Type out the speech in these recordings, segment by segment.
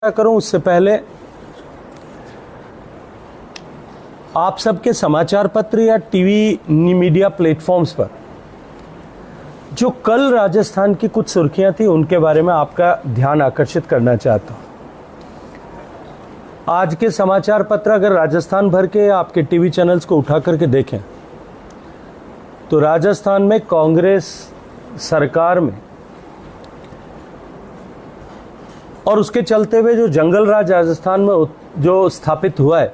करूं उससे पहले आप सबके समाचार पत्र या टीवी मीडिया प्लेटफॉर्म्स पर जो कल राजस्थान की कुछ सुर्खियां थी उनके बारे में आपका ध्यान आकर्षित करना चाहता हूं। आज के समाचार पत्र अगर राजस्थान भर के आपके टीवी चैनल्स को उठा करके देखें तो राजस्थान में कांग्रेस सरकार में और उसके चलते हुए जो जंगल राज राजस्थान में जो स्थापित हुआ है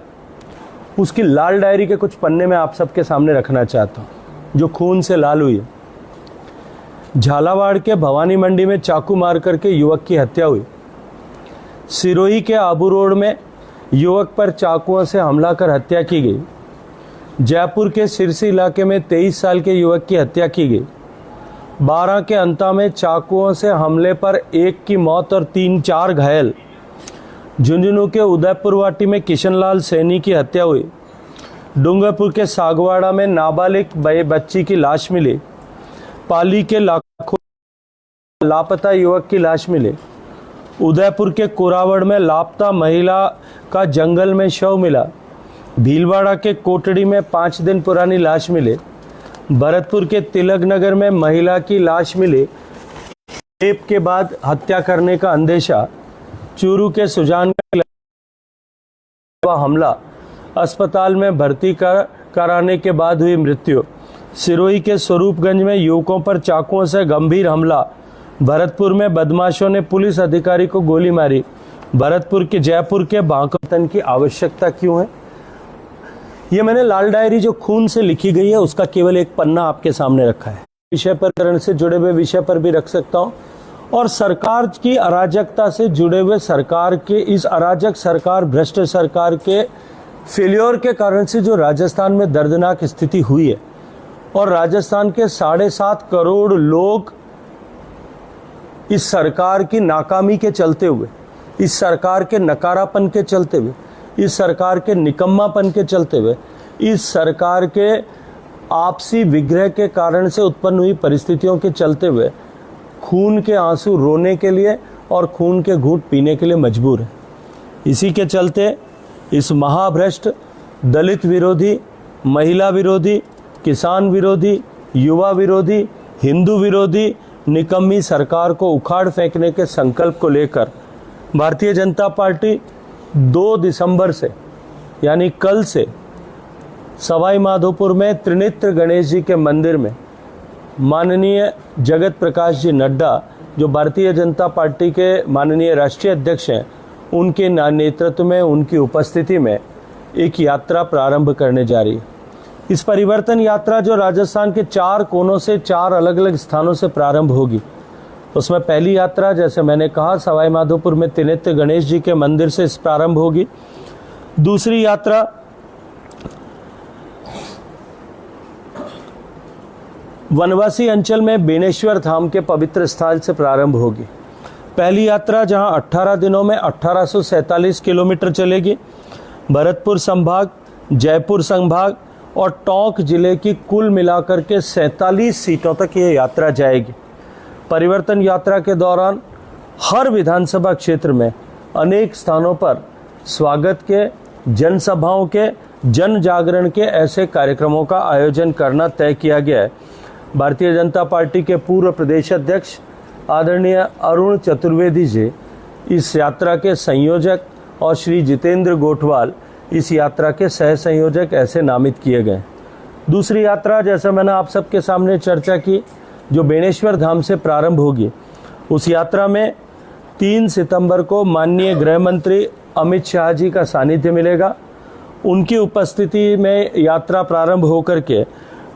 उसकी लाल डायरी के कुछ पन्ने में आप सबके सामने रखना चाहता हूं, जो खून से लाल हुई है। झालावाड़ के भवानी मंडी में चाकू मार करके युवक की हत्या हुई। सिरोही के आबू रोड में युवक पर चाकुओं से हमला कर हत्या की गई। जयपुर के सिरसी इलाके में 23 साल के युवक की हत्या की गई। 12 के अंता में चाकुओं से हमले पर एक की मौत और 3-4 घायल। झुंझुनू के उदयपुरवाटी में किशनलाल सैनी की हत्या हुई। डूंगरपुर के सागवाड़ा में नाबालिग बच्ची की लाश मिली। पाली के लापता युवक की लाश मिली। उदयपुर के कोरावड़ में लापता महिला का जंगल में शव मिला। भीलवाड़ा के कोटड़ी में 5 दिन पुरानी लाश मिली। भरतपुर के तिलक नगर में महिला की लाश मिली। रेप के बाद हत्या करने का अंदेशा। चूरू के सुजान का हमला, अस्पताल में भर्ती कराने के बाद हुई मृत्यु। सिरोही के स्वरूपगंज में युवकों पर चाकुओं से गंभीर हमला। भरतपुर में बदमाशों ने पुलिस अधिकारी को गोली मारी। भरतपुर के जयपुर के बांकतन की आवश्यकता क्यों है? ये मैंने लाल डायरी जो खून से लिखी गई है उसका केवल एक पन्ना आपके सामने रखा है। विषय पर करण से जुड़े हुए विषय पर भी रख सकता हूं और सरकार की अराजकता से जुड़े हुए सरकार के इस अराजक सरकार, भ्रष्ट सरकार के फेल्योर के कारण से जो राजस्थान में दर्दनाक स्थिति हुई है और राजस्थान के 7.5 करोड़ लोग इस सरकार की नाकामी के चलते हुए, इस सरकार के नकारापन के चलते हुए, इस सरकार के निकम्मापन के चलते हुए, इस सरकार के आपसी विग्रह के कारण से उत्पन्न हुई परिस्थितियों के चलते हुए खून के आंसू रोने के लिए और खून के घूंट पीने के लिए मजबूर है। इसी के चलते इस महाभ्रष्ट, दलित विरोधी, महिला विरोधी, किसान विरोधी, युवा विरोधी, हिंदू विरोधी निकम्मी सरकार को उखाड़ फेंकने के संकल्प को लेकर भारतीय जनता पार्टी 2 दिसंबर से यानी कल से सवाई माधोपुर में त्रिनेत्र गणेश जी के मंदिर में माननीय जगत प्रकाश जी नड्डा, जो भारतीय जनता पार्टी के माननीय राष्ट्रीय अध्यक्ष हैं, उनके नेतृत्व में, उनकी उपस्थिति में एक यात्रा प्रारंभ करने जा रही है। इस परिवर्तन यात्रा जो राजस्थान के 4 कोनों से 4 अलग अलग स्थानों से प्रारंभ होगी, उसमें पहली यात्रा जैसे मैंने कहा सवाई माधोपुर में त्रिनेत्र गणेश जी के मंदिर से प्रारंभ होगी। दूसरी यात्रा वनवासी अंचल में बेनेश्वर धाम के पवित्र स्थल से प्रारंभ होगी। पहली यात्रा जहां 18 दिनों में 1847 किलोमीटर चलेगी। भरतपुर संभाग, जयपुर संभाग और टोंक जिले की कुल मिलाकर के 47 सीटों तक ये यात्रा जाएगी। परिवर्तन यात्रा के दौरान हर विधानसभा क्षेत्र में अनेक स्थानों पर स्वागत के, जनसभाओं के, जन जागरण के ऐसे कार्यक्रमों का आयोजन करना तय किया गया है। भारतीय जनता पार्टी के पूर्व प्रदेश अध्यक्ष आदरणीय अरुण चतुर्वेदी जी इस यात्रा के संयोजक और श्री जितेंद्र गोठवाल इस यात्रा के सह संयोजक ऐसे नामित किए गए। दूसरी यात्रा जैसे मैंने आप सबके सामने चर्चा की जो बेनेश्वर धाम से प्रारंभ होगी, उस यात्रा में 3 सितंबर को माननीय गृह मंत्री अमित शाह जी का सानिध्य मिलेगा। उनकी उपस्थिति में यात्रा प्रारंभ होकर के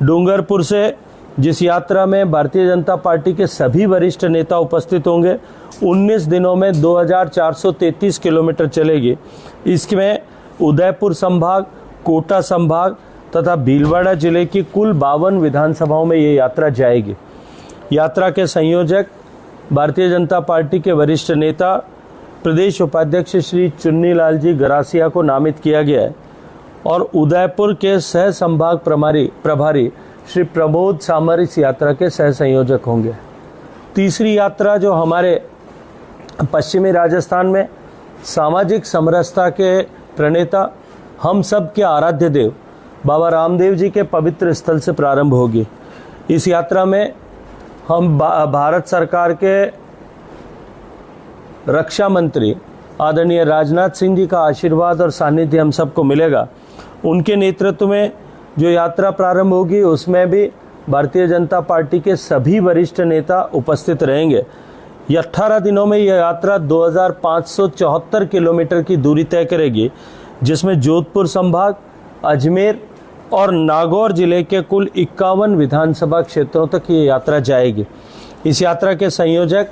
डूंगरपुर से, जिस यात्रा में भारतीय जनता पार्टी के सभी वरिष्ठ नेता उपस्थित होंगे, 19 दिनों में 2433 किलोमीटर चलेगी। इसमें उदयपुर संभाग, कोटा संभाग तथा भीलवाड़ा जिले की कुल 52 विधानसभाओं में ये यात्रा जाएगी। यात्रा के संयोजक भारतीय जनता पार्टी के वरिष्ठ नेता प्रदेश उपाध्यक्ष श्री चुन्नीलाल जी गरासिया को नामित किया गया है और उदयपुर के सह संभाग प्रभारी श्री प्रबोध सामर इस यात्रा के सह संयोजक होंगे। तीसरी यात्रा जो हमारे पश्चिमी राजस्थान में सामाजिक समरसता के प्रणेता, हम सब के आराध्य देव बाबा रामदेव जी के पवित्र स्थल से प्रारंभ होगी। इस यात्रा में हम भारत सरकार के रक्षा मंत्री आदरणीय राजनाथ सिंह जी का आशीर्वाद और सानिध्य हम सबको मिलेगा। उनके नेतृत्व में जो यात्रा प्रारंभ होगी उसमें भी भारतीय जनता पार्टी के सभी वरिष्ठ नेता उपस्थित रहेंगे। ये 18 दिनों में यह यात्रा 2574 किलोमीटर की दूरी तय करेगी, जिसमें जोधपुर संभाग, अजमेर और नागौर जिले के कुल 51 विधानसभा क्षेत्रों तक ये यात्रा जाएगी। इस यात्रा के संयोजक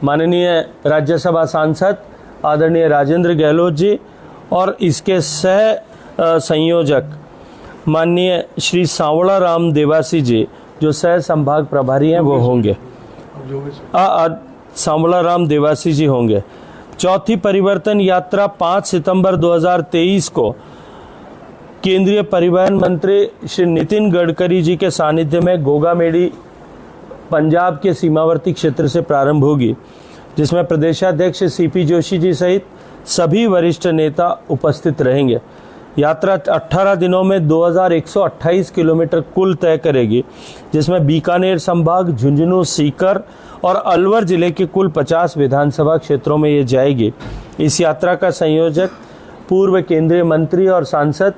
माननीय राज्यसभा सांसद आदरणीय राजेंद्र गहलोत जी और इसके सह संयोजक माननीय श्री सांवला राम देवासी जी जो सह संभाग प्रभारी हैं वो होंगे, सांवला राम देवासी जी होंगे। चौथी परिवर्तन यात्रा 5 सितंबर 2023 को केंद्रीय परिवहन मंत्री श्री नितिन गडकरी जी के सानिध्य में गोगामेडी पंजाब के सीमावर्ती क्षेत्र से प्रारंभ होगी, जिसमें प्रदेशाध्यक्ष सीपी जोशी जी सहित सभी वरिष्ठ नेता उपस्थित रहेंगे। यात्रा 18 दिनों में 2128 किलोमीटर कुल तय करेगी, जिसमें बीकानेर संभाग, झुंझुनू, सीकर और अलवर जिले के कुल 50 विधानसभा क्षेत्रों में ये जाएगी। इस यात्रा का संयोजक पूर्व केंद्रीय मंत्री और सांसद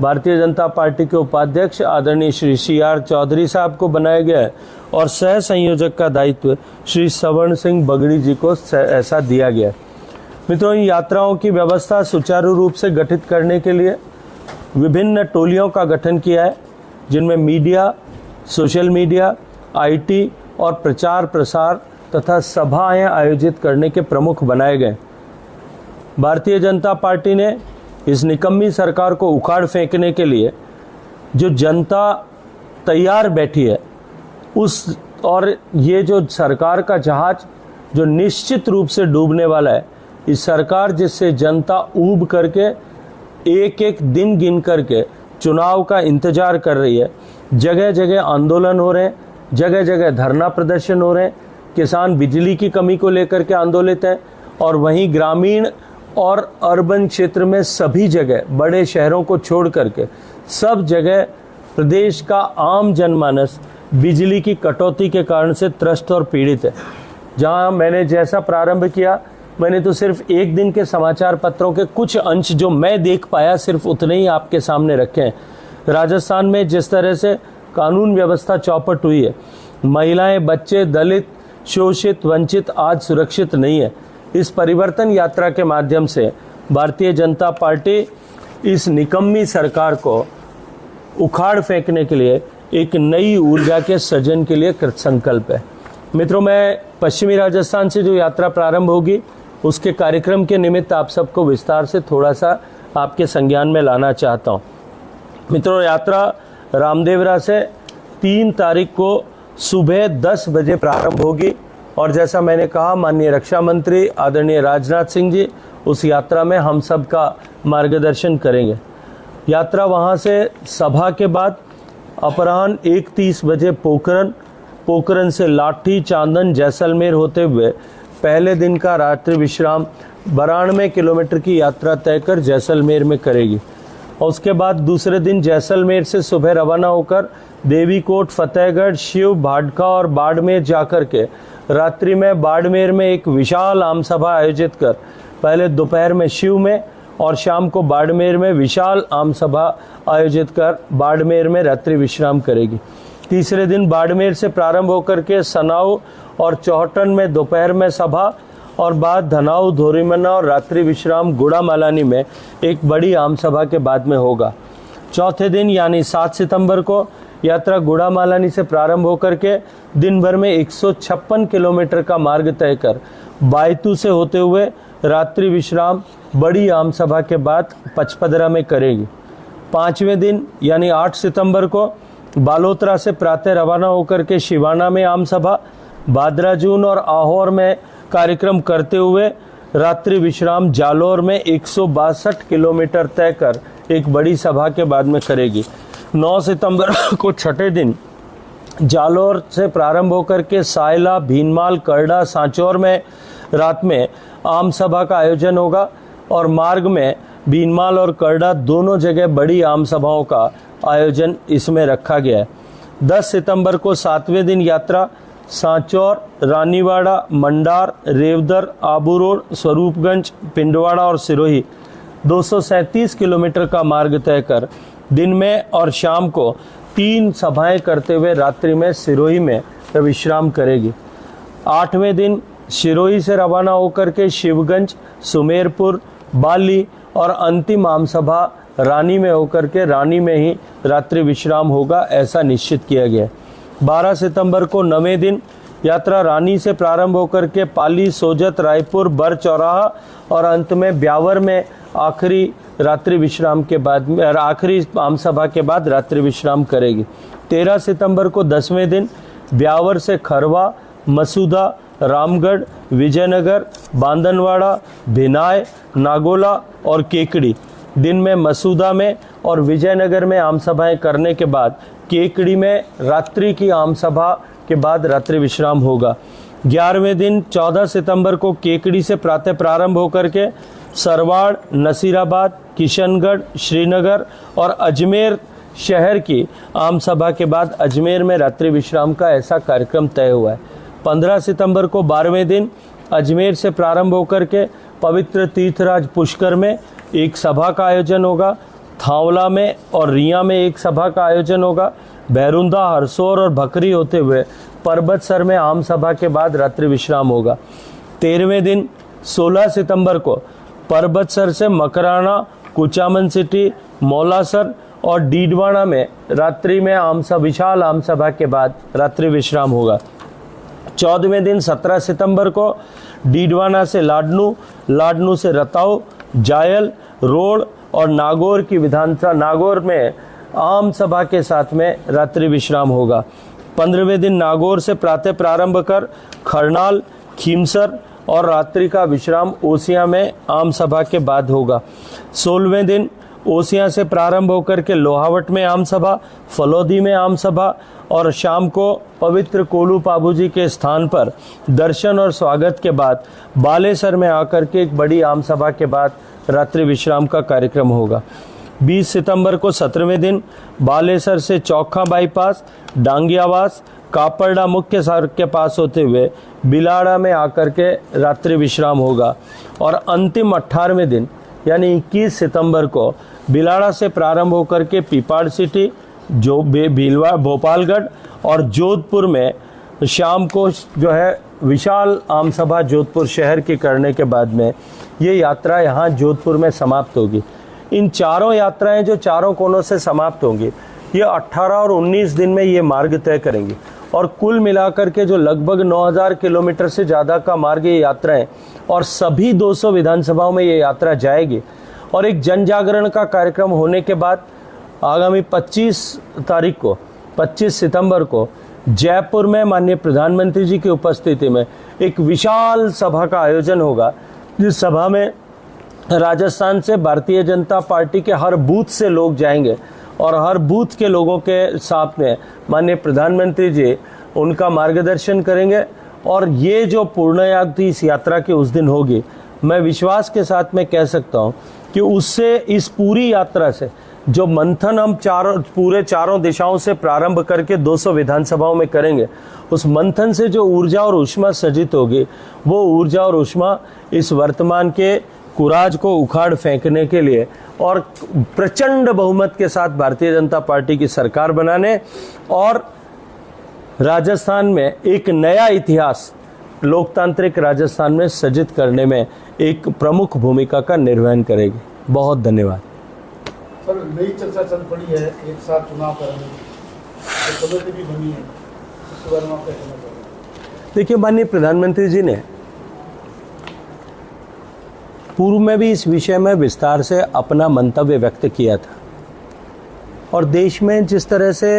भारतीय जनता पार्टी के उपाध्यक्ष आदरणीय श्री CR चौधरी साहब को बनाया गया है और सह संयोजक का दायित्व श्री स्वर्ण सिंह बगड़ी जी को ऐसा दिया गया है। मित्रों, इन यात्राओं की व्यवस्था सुचारू रूप से गठित करने के लिए विभिन्न टोलियों का गठन किया है, जिनमें मीडिया, सोशल मीडिया, IT और प्रचार प्रसार तथा सभाएं आयोजित करने के प्रमुख बनाए गए। भारतीय जनता पार्टी ने इस निकम्मी सरकार को उखाड़ फेंकने के लिए जो जनता तैयार बैठी है उस और ये जो सरकार का जहाज जो निश्चित रूप से डूबने वाला है, इस सरकार जिससे जनता ऊब करके एक एक दिन गिन करके चुनाव का इंतजार कर रही है। जगह जगह आंदोलन हो रहे हैं, जगह जगह धरना प्रदर्शन हो रहे हैं, किसान बिजली की कमी को लेकर के आंदोलित हैं और वहीं ग्रामीण और अर्बन क्षेत्र में सभी जगह बड़े शहरों को छोड़ करके सब जगह प्रदेश का आम जनमानस बिजली की कटौती के कारण से त्रस्त और पीड़ित है। जहां मैंने जैसा प्रारंभ किया, मैंने तो सिर्फ एक दिन के समाचार पत्रों के कुछ अंश जो मैं देख पाया सिर्फ उतने ही आपके सामने रखे हैं। राजस्थान में जिस तरह से कानून व्यवस्था चौपट हुई है, महिलाएं, बच्चे, दलित, शोषित, वंचित आज सुरक्षित नहीं है। इस परिवर्तन यात्रा के माध्यम से भारतीय जनता पार्टी इस निकम्मी सरकार को उखाड़ फेंकने के लिए एक नई ऊर्जा के सृजन के लिए कृत संकल्प है। मित्रों, मैं पश्चिमी राजस्थान से जो यात्रा प्रारंभ होगी उसके कार्यक्रम के निमित्त आप सबको विस्तार से थोड़ा सा आपके संज्ञान में लाना चाहता हूँ। मित्रों, यात्रा रामदेवरा से 3 तारीख को सुबह 10 बजे प्रारंभ होगी और जैसा मैंने कहा, माननीय रक्षा मंत्री आदरणीय राजनाथ सिंह जी उस यात्रा में हम सब का मार्गदर्शन करेंगे। यात्रा वहाँ से सभा के बाद अपराह्न 1:30 बजे पोखरन से लाठी, चांदन, जैसलमेर होते हुए पहले दिन का रात्रि विश्राम 92 किलोमीटर की यात्रा तय कर जैसलमेर में करेगी और उसके बाद दूसरे दिन जैसलमेर से सुबह रवाना होकर देवीकोट, फतेहगढ़, शिव, भाटका और बाड़मेर जाकर के रात्रि में बाड़मेर में एक विशाल आम सभा आयोजित कर पहले दोपहर में शिव में और शाम को बाड़मेर में विशाल आम सभा आयोजित कर बाड़मेर में रात्रि विश्राम करेगी। तीसरे दिन बाड़मेर से प्रारंभ होकर के सनाऊ और चौहटन में दोपहर में सभा और बाद धनाऊ, धोरीमन्ना और रात्रि विश्राम गुड़ामालानी में एक बड़ी आम सभा के बाद में होगा। चौथे दिन यानी 7 सितंबर को यात्रा गुड़ामालानी से प्रारंभ होकर के दिन भर में 156 किलोमीटर का मार्ग तय कर बायतू से होते हुए रात्रि विश्राम बड़ी आम सभा के बाद पचपदरा में करेगी। 5वें दिन यानी 8 सितंबर को बालोतरा से प्रातः रवाना होकर के शिवाना में आम सभा, बादराजून और आहोर में कार्यक्रम करते हुए रात्रि विश्राम जालोर में 162 किलोमीटर तय कर एक बड़ी सभा के बाद में करेगी। 9 सितंबर को छठे दिन जालोर से प्रारंभ होकर के सायला, भीनमाल, करड़ा, सांचौर में रात में आम सभा का आयोजन होगा और मार्ग में बीनमाल और करडा दोनों जगह बड़ी आम सभाओं का आयोजन इसमें रखा गया है। 10 सितंबर को 7वें दिन यात्रा सांचौर, रानीवाड़ा, मंडार, रेवदर, आबू रोड, स्वरूपगंज, पिंडवाड़ा और सिरोही 237 किलोमीटर का मार्ग तय कर दिन में और शाम को 3 सभाएं करते हुए रात्रि में सिरोही में विश्राम करेगी। 8वें दिन सिरोही से रवाना होकर के शिवगंज, सुमेरपुर, बाली और अंतिम आम सभा रानी में होकर के रानी में ही रात्रि विश्राम होगा, ऐसा निश्चित किया गया। 12 सितंबर को 9वें दिन यात्रा रानी से प्रारंभ होकर के पाली, सोजत, रायपुर, बर चौराहा और अंत में ब्यावर में आखिरी रात्रि विश्राम के बाद आखिरी आम सभा के बाद रात्रि विश्राम करेगी। 13 सितंबर को 10वें दिन ब्यावर से खरवा, मसूदा, रामगढ़, विजयनगर, बांदनवाड़ा, भिनाय, नागोला और केकड़ी दिन में मसूदा में और विजयनगर में आम सभाएं करने के बाद केकड़ी में रात्रि की आम सभा के बाद रात्रि विश्राम होगा। 11वें दिन 14 सितंबर को केकड़ी से प्रातः प्रारंभ होकर के सरवाड़, नसीराबाद, किशनगढ़, श्रीनगर और अजमेर शहर की आम सभा के बाद अजमेर में रात्रि विश्राम का ऐसा कार्यक्रम तय हुआ है। 15 सितंबर को 12वें दिन अजमेर से प्रारंभ होकर के पवित्र तीर्थराज पुष्कर में एक सभा का आयोजन होगा। थावला में और रिया में एक सभा का आयोजन होगा। बैरुंदा, हरसोर और भकरी होते हुए पर्वतसर में आम सभा के बाद रात्रि विश्राम होगा। 13वें दिन 16 सितंबर को पर्वतसर से मकराना, कुचामन सिटी, मौलासर और डीडवाना में रात्रि में विशाल आम सभा के बाद रात्रि विश्राम होगा। 14वें दिन 17 सितंबर को डीडवाना से लाडनू, लाडनू से रताऊ, जायल, रोड और नागौर की विधानसभा नागौर में आम सभा के साथ में रात्रि विश्राम होगा। 15वें दिन नागौर से प्रातः प्रारंभ कर खरनाल, खीमसर और रात्रि का विश्राम ओसिया में आम सभा के बाद होगा। 16वें दिन ओसिया से प्रारंभ होकर के लोहावट में आम सभा, फलोदी में आम सभा और शाम को पवित्र कोलू पाबूजी के स्थान पर दर्शन और स्वागत के बाद बालेसर में आकर के एक बड़ी आम सभा के बाद रात्रि विश्राम का कार्यक्रम होगा। 20 सितंबर को 17वें दिन बालेसर से चौखा बाईपास, डांगियावास, कापरडा मुख्य सड़क के पास होते हुए बिलाड़ा में आकर के रात्रि विश्राम होगा और अंतिम 18वें दिन यानी 21 सितंबर को बिलाड़ा से प्रारंभ होकर के पीपाड़ सिटी, जो भीलवाड़ा, भोपालगढ़ और जोधपुर में शाम को जो है विशाल आम सभा जोधपुर शहर की करने के बाद में ये यात्रा यहाँ जोधपुर में समाप्त होगी। इन चारों यात्राएं जो चारों कोनों से समाप्त होंगी ये 18 और 19 दिन में ये मार्ग तय करेंगी और कुल मिलाकर के जो लगभग 9000 किलोमीटर से ज़्यादा का मार्ग ये यात्राएं और सभी 200 विधानसभाओं में ये यात्रा जाएगी। और एक जन जागरण का कार्यक्रम होने के बाद आगामी 25 सितंबर को जयपुर में माननीय प्रधानमंत्री जी की उपस्थिति में एक विशाल सभा का आयोजन होगा, जिस सभा में राजस्थान से भारतीय जनता पार्टी के हर बूथ से लोग जाएंगे और हर बूथ के लोगों के साथ में माननीय प्रधानमंत्री जी उनका मार्गदर्शन करेंगे। और ये जो पूर्णयात्रा इस यात्रा की उस दिन होगी, मैं विश्वास के साथ में कह सकता हूँ कि उससे इस पूरी यात्रा से जो मंथन हम पूरे चारों दिशाओं से प्रारंभ करके 200 विधानसभाओं में करेंगे, उस मंथन से जो ऊर्जा और ऊष्मा सृजित होगी, वो ऊर्जा और ऊष्मा इस वर्तमान के कुराज को उखाड़ फेंकने के लिए और प्रचंड बहुमत के साथ भारतीय जनता पार्टी की सरकार बनाने और राजस्थान में एक नया इतिहास लोकतांत्रिक राजस्थान में सृजित करने में एक प्रमुख भूमिका का निर्वहन करेगी। बहुत धन्यवाद। सर, नई चर्चा चल पड़ी है एक साथ चुनाव कराने की, तो कमेटी भी बनी है, इसके बारे में आप क्या कहना चाहेंगे? देखिए, माननीय प्रधानमंत्री जी ने पूर्व में भी इस विषय में विस्तार से अपना मंतव्य व्यक्त किया था और देश में जिस तरह से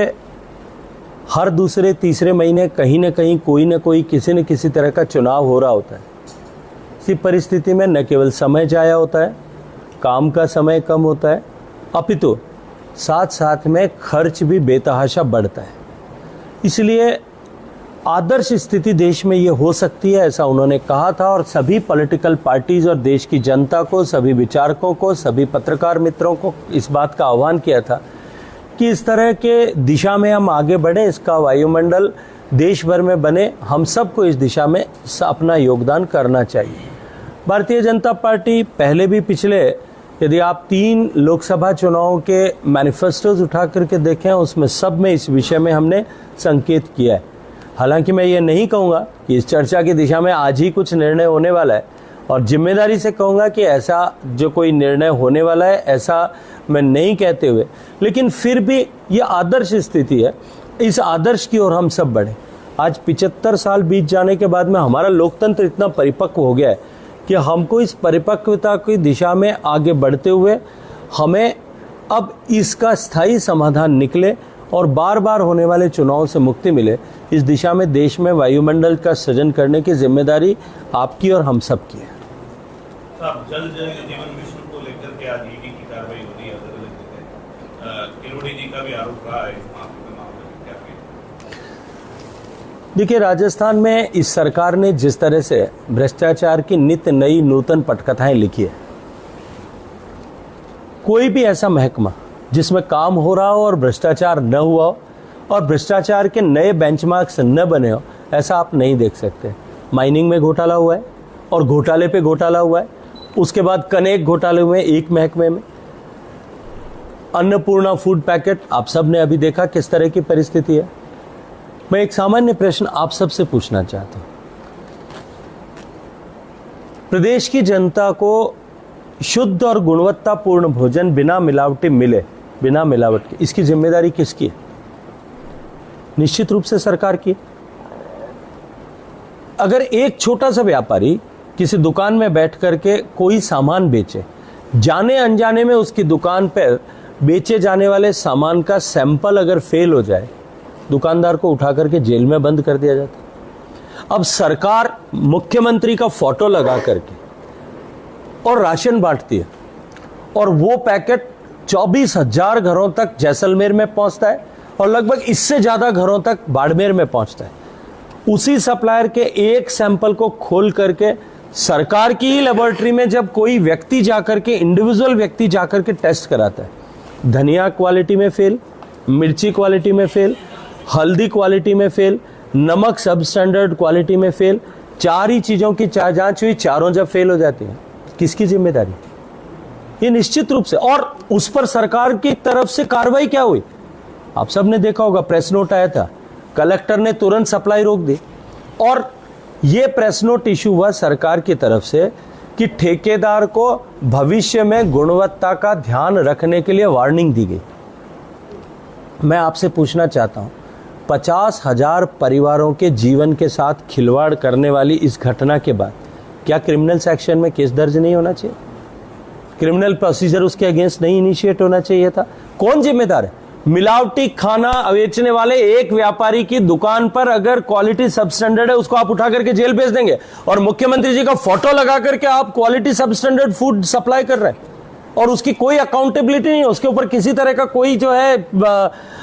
हर दूसरे तीसरे महीने कहीं न कहीं कोई न कोई किसी न किसी तरह का चुनाव हो रहा होता है, इसी परिस्थिति में न केवल समय जाया होता है, काम का समय कम होता है, अपितु साथ साथ में खर्च भी बेतहाशा बढ़ता है। इसलिए आदर्श स्थिति देश में ये हो सकती है, ऐसा उन्होंने कहा था। और सभी पॉलिटिकल पार्टीज और देश की जनता को, सभी विचारकों को, सभी पत्रकार मित्रों को इस बात का आह्वान किया था कि इस तरह के दिशा में हम आगे बढ़े, इसका वायुमंडल देश भर में बने। हम सबको इस दिशा में अपना योगदान करना चाहिए। भारतीय जनता पार्टी पहले भी पिछले, यदि आप 3 लोकसभा चुनावों के मैनिफेस्टोज उठा करके देखें, उसमें सब में इस विषय में हमने संकेत किया है। हालांकि मैं ये नहीं कहूँगा कि इस चर्चा की दिशा में आज ही कुछ निर्णय होने वाला है, और जिम्मेदारी से कहूँगा कि ऐसा जो कोई निर्णय होने वाला है ऐसा मैं नहीं कहते हुए, लेकिन फिर भी ये आदर्श स्थिति है, इस आदर्श की ओर हम सब बढ़े। आज 75 साल बीत जाने के बाद में हमारा लोकतंत्र इतना परिपक्व हो गया है कि हमको इस परिपक्वता की दिशा में आगे बढ़ते हुए हमें अब इसका स्थायी समाधान निकले और बार बार होने वाले चुनाव से मुक्ति मिले। इस दिशा में देश में वायुमंडल का सृजन करने की जिम्मेदारी आपकी और हम सब की है। साहब, जल जीवन मिशन को लेकर के आज ईडी की कार्रवाई हो रही है अलग-अलग जगह। किरोड़ी जी का भी आरोप रहा है इस मामले में, क्या कहें? देखिए, राजस्थान में इस सरकार ने जिस तरह से भ्रष्टाचार की नित्य नई नूतन पटकथाएं लिखी है, कोई भी ऐसा महकमा जिसमें काम हो रहा हो और भ्रष्टाचार न हुआ हो और भ्रष्टाचार के नए बेंचमार्क्स न बने हो, ऐसा आप नहीं देख सकते। माइनिंग में घोटाला हुआ है और घोटाले पे घोटाला हुआ है। उसके बाद कनेक्ट घोटाले हुए एक महकमे में। अन्नपूर्णा फूड पैकेट, आप सब ने अभी देखा किस तरह की परिस्थिति है। मैं एक सामान्य प्रश्न आप सबसे पूछना चाहता हूं। प्रदेश की जनता को शुद्ध और गुणवत्तापूर्ण भोजन बिना मिलावटी मिले, बिना मिलावट के, इसकी जिम्मेदारी किसकी है? निश्चित रूप से सरकार की। अगर एक छोटा सा व्यापारी किसी दुकान में बैठ करके कोई सामान बेचे, जाने अनजाने में उसकी दुकान पर बेचे जाने वाले सामान का सैंपल अगर फेल हो जाए, दुकानदार को उठा करके जेल में बंद कर दिया जाता। अब सरकार मुख्यमंत्री का फोटो लगा करके और राशन बांटती है, और वो पैकेट 24,000 घरों तक जैसलमेर में पहुंचता है और लगभग इससे ज्यादा घरों तक बाड़मेर में पहुंचता है। उसी सप्लायर के एक सैंपल को खोल करके सरकार की ही लेबोरेटरी में जब कोई व्यक्ति जाकर के, इंडिविजुअल व्यक्ति जाकर के टेस्ट कराता है, धनिया क्वालिटी में फेल, मिर्ची क्वालिटी में फेल, हल्दी क्वालिटी में फेल, नमक सब स्टैंडर्ड क्वालिटी में फेल, 4 ही चीजों की जांच हुई, चारों जब फेल हो जाती है, किसकी जिम्मेदारी? ये निश्चित रूप से। और उस पर सरकार की तरफ से कार्रवाई क्या हुई? आप सबने देखा होगा, प्रेस नोट आया था, कलेक्टर ने तुरंत सप्लाई रोक दी। और ये प्रेस नोट इशू हुआ सरकार की तरफ से कि ठेकेदार को भविष्य में गुणवत्ता का ध्यान रखने के लिए वार्निंग दी गई। मैं आपसे पूछना चाहता हूं, 50,000 परिवारों के जीवन के साथ खिलवाड़ करने वाली इस घटना के बाद क्या क्रिमिनल सेक्शन में केस दर्ज नहीं होना चाहिए? क्रिमिनल प्रोसीजर उसके अगेंस्ट नहीं इनिशिएट होना चाहिए था? कौन जिम्मेदार है? मिलावटी खाना बेचने वाले एक व्यापारी की दुकान पर अगर क्वालिटी सब स्टैंडर्ड है, उसको आप उठा करके जेल भेज देंगे, और मुख्यमंत्री जी का फोटो लगा करके आप क्वालिटी सब स्टैंडर्ड फूड सप्लाई कर रहे हैं, और उसकी कोई अकाउंटेबिलिटी नहीं है, उसके ऊपर किसी तरह का कोई जो है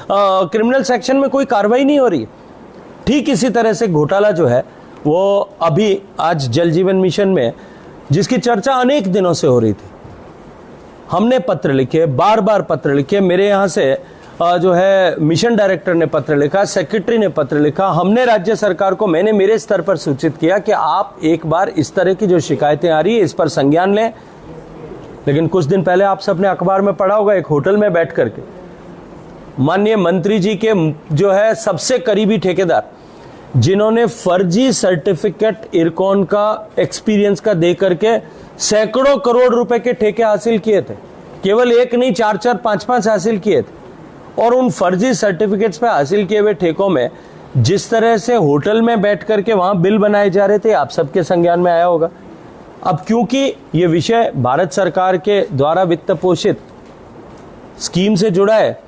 क्रिमिनल सेक्शन में कोई कार्रवाई नहीं हो रही। ठीक इसी तरह से घोटाला जो है वो अभी आज जल जीवन मिशन में, जिसकी चर्चा अनेक दिनों से हो रही थी, हमने पत्र लिखे, बार बार पत्र लिखे, मेरे यहां से जो है मिशन डायरेक्टर ने पत्र लिखा, सेक्रेटरी ने पत्र लिखा, हमने राज्य सरकार को, मैंने मेरे स्तर पर सूचित किया कि आप एक बार इस तरह की जो शिकायतें आ रही है इस पर संज्ञान लें। लेकिन कुछ दिन पहले आप सबने अखबार में पढ़ा होगा, एक होटल में बैठ करके माननीय मंत्री जी के जो है सबसे करीबी ठेकेदार, जिन्होंने फर्जी सर्टिफिकेट इरकॉन का एक्सपीरियंस का दे करके सैकड़ों करोड़ रुपए के ठेके हासिल किए थे, केवल एक नहीं 4-4, 5-5 हासिल किए थे। और उन फर्जी सर्टिफिकेट्स पे हासिल किए हुए ठेकों में जिस तरह से होटल में बैठ करके वहां बिल बनाए जा रहे थे, आप सबके संज्ञान में आया होगा। अब क्योंकि ये विषय भारत सरकार के द्वारा वित्त पोषित स्कीम से जुड़ा है,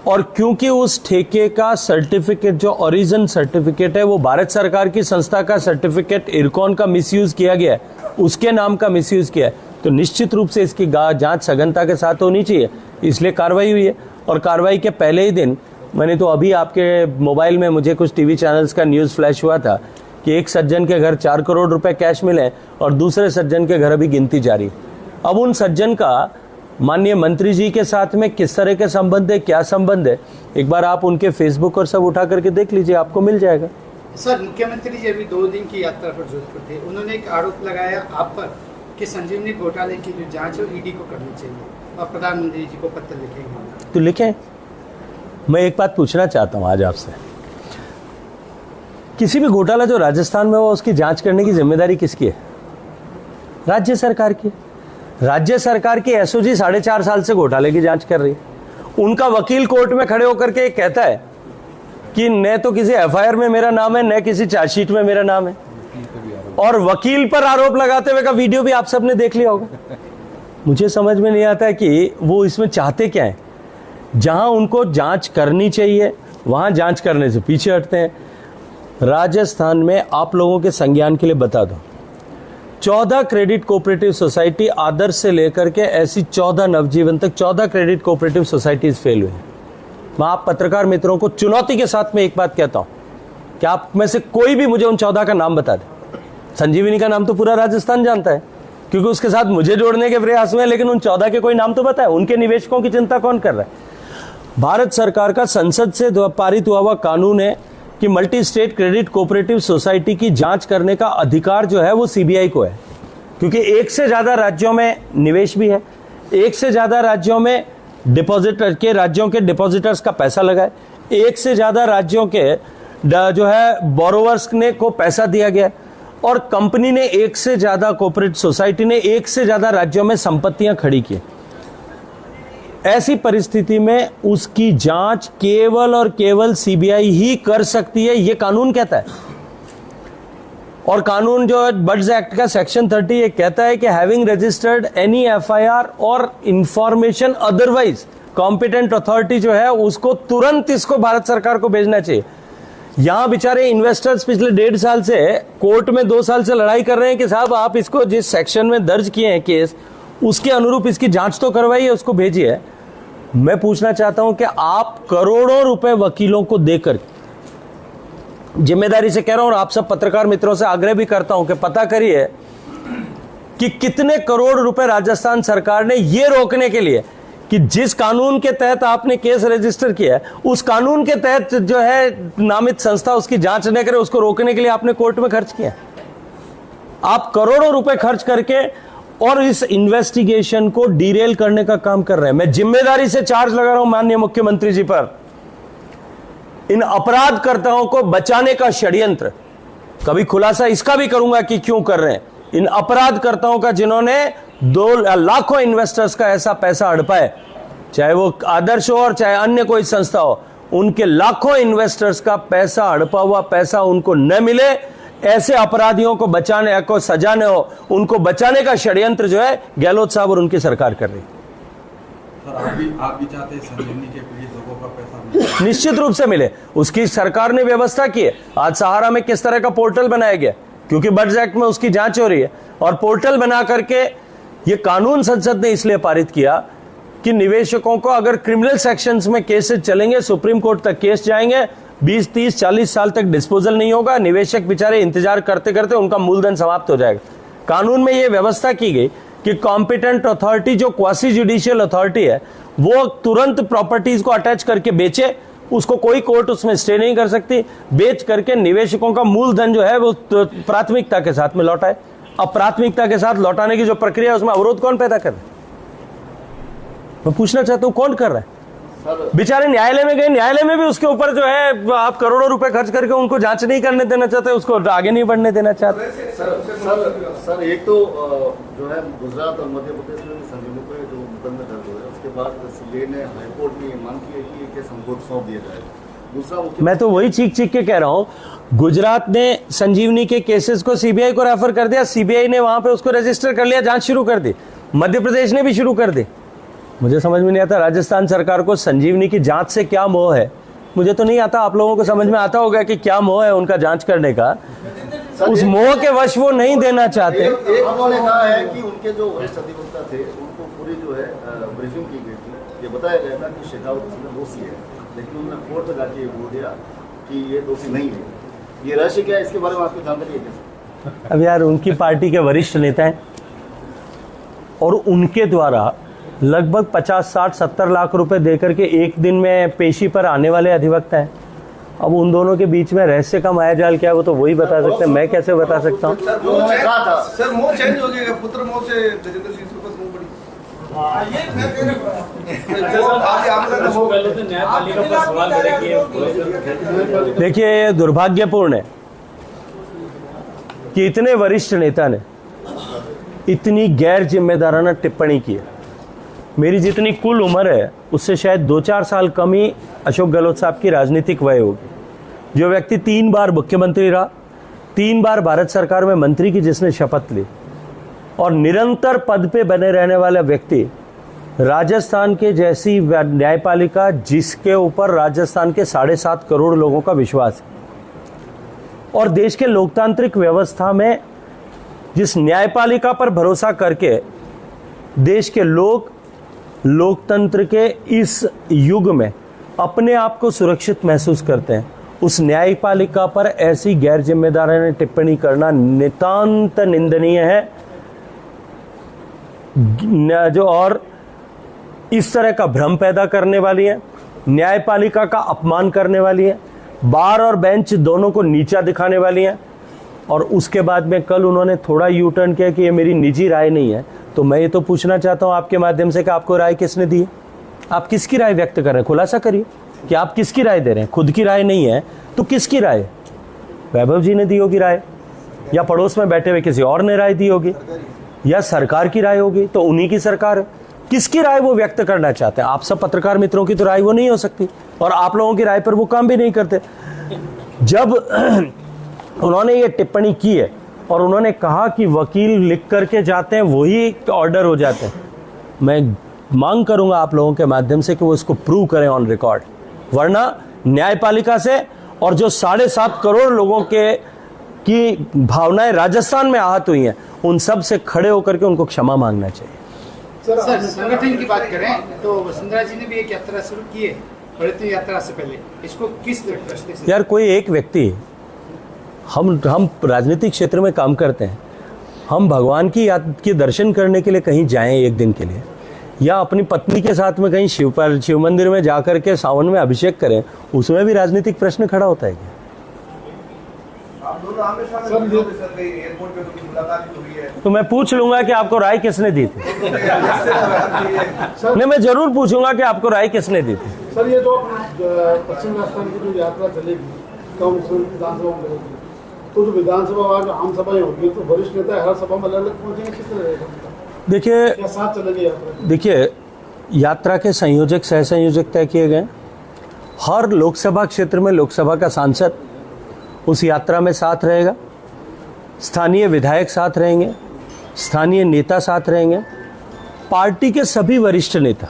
और क्योंकि उस ठेके का सर्टिफिकेट जो ओरिजिन सर्टिफिकेट है वो भारत सरकार की संस्था का सर्टिफिकेट इरकॉन का मिसयूज किया गया है, उसके नाम का मिसयूज किया है, तो निश्चित रूप से इसकी जांच सघनता के साथ होनी चाहिए। इसलिए कार्रवाई हुई है, और कार्रवाई के पहले ही दिन मैंने तो अभी आपके मोबाइल में मुझे कुछ टीवी चैनल्स का न्यूज़ फ्लैश हुआ था कि एक सज्जन के घर 4 करोड़ रुपए कैश मिले और दूसरे सज्जन के घर अभी गिनती जारी। अब उन सज्जन का माननीय मंत्री जी के साथ में किस तरह के संबंध है, क्या संबंध है, एक बार आप उनके फेसबुक और सब उठा करके देख लीजिए, आपको मिल जाएगा। सर, मुख्यमंत्री जी अभी 2 दिन की यात्रा पर जोधपुर थे, उन्होंने एक आरोप लगाया आप पर कि संजीवनी घोटाले की जो जांच है ईडी को करनी चाहिए और प्रधानमंत्री जी को पत्र लिखेंगे। तो लिखें। मैं एक बात पूछना चाहता हूं आज आपसे, किसी भी घोटाला जो राजस्थान में हुआ उसकी जांच करने की जिम्मेदारी किसकी है? राज्य सरकार की। राज्य सरकार की एसओजी 4.5 साल से घोटाले की जांच कर रही है। उनका वकील कोर्ट में खड़े होकर के कहता है कि न तो किसी एफआईआर में मेरा नाम है, न किसी चार्जशीट में मेरा नाम है, और वकील पर आरोप लगाते हुए का वीडियो भी आप सबने देख लिया होगा। मुझे समझ में नहीं आता कि वो इसमें चाहते क्या है। जहां उनको जांच करनी चाहिए वहां जांच करने से पीछे हटते हैं। राजस्थान में आप लोगों के संज्ञान के लिए बता दो, 14 क्रेडिट कोऑपरेटिव सोसाइटी आदर्श से लेकर के ऐसी 14 नवजीवन तक 14 क्रेडिट कोऑपरेटिव सोसाइटीज फेल हुई। मैं आप पत्रकार मित्रों को चुनौती के साथ में एक बात कहता हूं कि आप में से कोई भी मुझे उन 14 का नाम बता दे। संजीवनी का नाम तो पूरा राजस्थान जानता है क्योंकि उसके साथ मुझे जोड़ने के प्रयास में, लेकिन उन 14 के कोई नाम तो बताए। उनके निवेशकों की चिंता कौन कर रहा है? भारत सरकार का संसद से पारित हुआ कानून है कि multi state credit cooperative society की जांच करने का अधिकार जो है वो सीबीआई को है, क्योंकि एक से ज्यादा राज्यों में निवेश भी है, एक से ज्यादा राज्यों में डिपॉजिटर के राज्यों के डिपॉजिटर्स का पैसा लगा है, एक से ज्यादा राज्यों के जो है बोरोवर्स ने को पैसा दिया गया है, और कंपनी ने एक से ज्यादा कोऑपरेटिव सोसाइटी ने एक से ज्यादा राज्यों में संपत्तियां खड़ी की। ऐसी परिस्थिति में उसकी जांच केवल और केवल सीबीआई ही कर सकती है, यह कानून कहता है। और कानून जो बड्स एक्ट का सेक्शन 30 ये कहता है कि हैविंग रजिस्टर्ड एनी एफआईआर और इंफॉर्मेशन अदरवाइज कॉम्पिटेंट अथॉरिटी जो है उसको तुरंत इसको भारत सरकार को भेजना चाहिए। यहां बेचारे इन्वेस्टर्स पिछले 1.5 साल से कोर्ट में 2 साल से लड़ाई कर रहे हैं कि साहब आप इसको जिस सेक्शन में दर्ज किए हैं केस उसके अनुरूप इसकी जांच तो करवाइए, उसको भेजिए। मैं पूछना चाहता हूं कि आप करोड़ों रुपए वकीलों को देकर, जिम्मेदारी से कह रहा हूं और आप सब पत्रकार मित्रों से आग्रह भी करता हूं कि पता करिए कि कितने करोड़ रुपए राजस्थान सरकार ने यह रोकने के लिए कि जिस कानून के तहत आपने केस रजिस्टर किया है उस कानून के तहत जो है नामित संस्था उसकी जांच न करे, उसको रोकने के लिए आपने कोर्ट में खर्च किया। आप करोड़ों रुपए खर्च करके और इस इन्वेस्टिगेशन को डीरेल करने का काम कर रहे हैं। मैं जिम्मेदारी से चार्ज लगा रहा हूं माननीय मुख्यमंत्री जी पर, इन अपराधकर्ताओं को बचाने का षड्यंत्र, कभी खुलासा इसका भी करूंगा कि क्यों कर रहे हैं, इन अपराधकर्ताओं का जिन्होंने 2 लाखों इन्वेस्टर्स का ऐसा पैसा हड़पा है, चाहे वो आदर्श हो और चाहे अन्य कोई संस्था हो, उनके लाखों इन्वेस्टर्स का पैसा हड़पा हुआ पैसा उनको न मिले, ऐसे अपराधियों को बचाने को सजा न हो, उनको बचाने का षड्यंत्र जो है गहलोत साहब और उनकी सरकार कर रही है। आप भी चाहते हैं संजीवनी के पीड़ित लोगों का पैसा निश्चित रूप से मिले, उसकी सरकार ने व्यवस्था की है। आज सहारा में किस तरह का पोर्टल बनाया गया, क्योंकि बड्स एक्ट में उसकी जांच हो रही है, और पोर्टल बना करके ये कानून संसद ने इसलिए पारित किया कि निवेशकों को अगर क्रिमिनल सेक्शंस में केसेस चलेंगे, सुप्रीम कोर्ट तक केस जाएंगे, 20, 30, 40 साल तक डिस्पोजल नहीं होगा, निवेशक बेचारे इंतजार करते करते उनका मूलधन समाप्त हो जाएगा। कानून में यह व्यवस्था की गई कि कॉम्पिटेंट अथॉरिटी जो क्वासी जुडिशियल अथॉरिटी है वो तुरंत प्रॉपर्टीज को अटैच करके बेचे, उसको कोई कोर्ट उसमें स्टे नहीं कर सकती, बेच करके निवेशकों का मूलधन जो है वो प्राथमिकता के साथ में लौटाए। अब प्राथमिकता के साथ लौटाने की जो प्रक्रिया है उसमें अवरोध कौन पैदा कर रहा है? मैं पूछना चाहता हूं कौन कर रहा है? बेचारे न्यायालय में गए, न्यायालय में भी उसके ऊपर जो है आप करोड़ों रुपए खर्च करके उनको जांच नहीं करने देना चाहते, उसको आगे नहीं बढ़ने देना चाहते। सर एक तो जो है गुजरात और मध्य प्रदेश में संजीवनी पे जो मुकदमे दर्ज हुए, उसके बाद सीबीआई ने हाईकोर्ट में ये मांग की है कि ये केस हमको सौंप दिया जाए। दूसरा, मैं तो वही चीख चीख के कह रहा हूं, गुजरात ने संजीवनी के केसेस को सीबीआई को रेफर कर दिया, सीबीआई ने वहां पे उसको रजिस्टर कर लिया, जांच शुरू कर दी, मध्य प्रदेश ने भी शुरू कर दी। मुझे समझ में नहीं आता राजस्थान सरकार को संजीवनी की जांच से क्या मोह है, मुझे तो नहीं आता। आप लोगों को समझ में आता होगा कि क्या मोह है उनका जांच करने का। उस मोह के वश वो नहीं देना चाहते। एक उन्होंने कहा है कि उनके जो वरिष्ठ अधिवक्ता थे उनको पूरी जो है ब्रीफिंग की गई थी, ये बताया गया था कि शेखावत इसमें दोषी है, लेकिन उन्होंने कोर्ट में जाके बोल दिया कि ये दोषी नहीं है। ये रहस्य क्या है, इसके बारे में आपको जानकारी है क्या? अब यार उनकी पार्टी के वरिष्ठ नेता हैं और उनके द्वारा लगभग 50, 60, 70 लाख रुपए देकर के एक दिन में पेशी पर आने वाले अधिवक्ता हैं। अब उन दोनों के बीच में रहस्य का मायाजाल क्या है वो तो वही बता सकते हैं, मैं कैसे बता सकता हूँ। सर मुंह चेंज हो गया, पुत्र मुंह से गजेंद्र सिंह सुरपत मुंह पड़ी। देखिए दुर्भाग्यपूर्ण है कि इतने वरिष्ठ नेता ने इतनी गैर जिम्मेदाराना टिप्पणी की है। मेरी जितनी कुल उम्र है उससे शायद 2-4 साल कम ही अशोक गहलोत साहब की राजनीतिक वय होगी। जो व्यक्ति 3 बार मुख्यमंत्री रहा, 3 बार भारत सरकार में मंत्री की जिसने शपथ ली और निरंतर पद पे बने रहने वाला व्यक्ति, राजस्थान के जैसी न्यायपालिका जिसके ऊपर राजस्थान के 7.5 करोड़ लोगों का विश्वास है और देश के लोकतांत्रिक व्यवस्था में जिस न्यायपालिका पर भरोसा करके देश के लोग लोकतंत्र के इस युग में अपने आप को सुरक्षित महसूस करते हैं, उस न्यायपालिका पर ऐसी गैर जिम्मेदाराना टिप्पणी करना नितांत निंदनीय है। जो और इस तरह का भ्रम पैदा करने वाली है, न्यायपालिका का अपमान करने वाली है, बार और बेंच दोनों को नीचा दिखाने वाली है। और उसके बाद में कल उन्होंने थोड़ा यू टर्न किया कि ये मेरी निजी राय नहीं है। तो मैं ये तो पूछना चाहता हूं आपके माध्यम से कि आपको राय किसने दी है? आप किसकी राय व्यक्त कर रहे हैं? खुलासा करिए कि आप किसकी राय दे रहे हैं। खुद की राय नहीं है तो किसकी राय? वैभव जी ने दी होगी राय, या पड़ोस में बैठे हुए किसी और ने राय दी होगी, या सरकार की राय होगी, तो उन्हीं की सरकार है। किसकी राय वो व्यक्त करना चाहते हैं? आप सब पत्रकार मित्रों की तो राय वो नहीं हो सकती और आप लोगों की राय पर वो काम भी नहीं करते। जब उन्होंने ये टिप्पणी की है और उन्होंने कहा कि वकील लिख करके जाते हैं वही ऑर्डर हो जाते हैं, मैं मांग करूंगा आप लोगों के माध्यम से कि वो इसको प्रूव करें ऑन रिकॉर्ड, वरना न्यायपालिका से और जो 7.5 करोड़ लोगों के की भावनाएं राजस्थान में आहत हुई हैं उन सब से खड़े होकर के उनको क्षमा मांगना चाहिए। सर संगठन की बात करें तो वसुंधरा जी ने भी एक यात्रा शुरू की है, पवित्र यात्रा से पहले, इसको किस दृष्टि से? यार कोई एक व्यक्ति, हम राजनीतिक क्षेत्र में काम करते हैं, हम भगवान की दर्शन करने के लिए कहीं जाएं एक दिन के लिए, या अपनी पत्नी के साथ में कहीं शिव मंदिर में जाकर के सावन में अभिषेक करें, उसमें भी राजनीतिक प्रश्न खड़ा होता है क्या? आप दोनों आमने-सामने सर कहीं एयरपोर्ट पे तो मुलाकात भी हुई है, तो मैं पूछ लूंगा कि आपको राय किसने दी थी। नहीं, मैं जरूर पूछूंगा कि आपको राय किसने दी थी। सर ये जो पश्चिम राजस्थान की जो यात्रा चलेगी तो विधानसभा में चलेगी, तो जो विधानसभा और आम सभाएं होगी तो वरिष्ठ नेता हर सभा में अलग अलग पहुंचेंगे, किस तरह देखिए क्या साथ चलेंगे यात्रा? देखिए यात्रा के संयोजक सह संयोजक तय किए गए। हर लोकसभा क्षेत्र में लोकसभा का सांसद उस यात्रा में साथ रहेगा, स्थानीय विधायक साथ रहेंगे, स्थानीय नेता साथ रहेंगे, पार्टी के सभी वरिष्ठ नेता,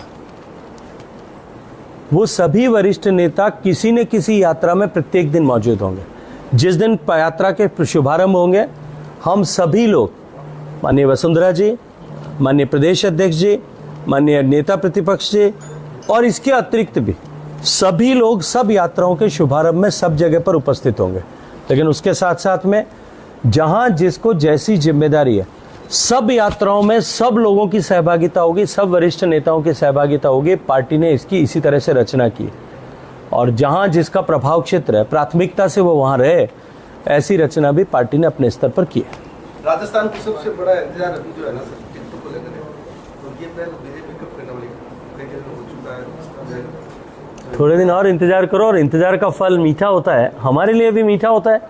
वो सभी वरिष्ठ नेता किसी न किसी यात्रा में प्रत्येक दिन मौजूद होंगे। जिस दिन यात्रा के शुभारंभ होंगे हम सभी लोग, माननीय वसुंधरा जी, माननीय प्रदेश अध्यक्ष जी, माननीय नेता प्रतिपक्ष जी और इसके अतिरिक्त भी सभी लोग सब यात्राओं के शुभारंभ में सब जगह पर उपस्थित होंगे। लेकिन उसके साथ साथ में जहां जिसको जैसी जिम्मेदारी है, सब यात्राओं में सब लोगों की सहभागिता होगी, सब वरिष्ठ नेताओं की सहभागिता होगी। पार्टी ने इसकी इसी तरह से रचना की और जहां जिसका प्रभाव क्षेत्र है प्राथमिकता से वो वहां रहे, ऐसी रचना भी पार्टी ने अपने स्तर पर की है। राजस्थान की सबसे बड़ा इंतजार अभी जो है ना सर, टिकटों को लेकर तो ये पहले बीजेपी कब करने वाली कई जगह हो चुका है। थोड़े दिन और इंतजार करो और इंतजार का फल मीठा होता है, हमारे लिए भी मीठा होता है,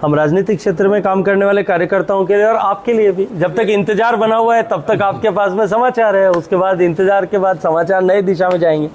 हम राजनीतिक क्षेत्र में काम करने वाले कार्यकर्ताओं के लिए और आपके लिए भी। जब तक इंतजार बना हुआ है तब तक आपके पास में समाचार है, उसके बाद इंतजार के बाद समाचार नई दिशा में जाएंगे।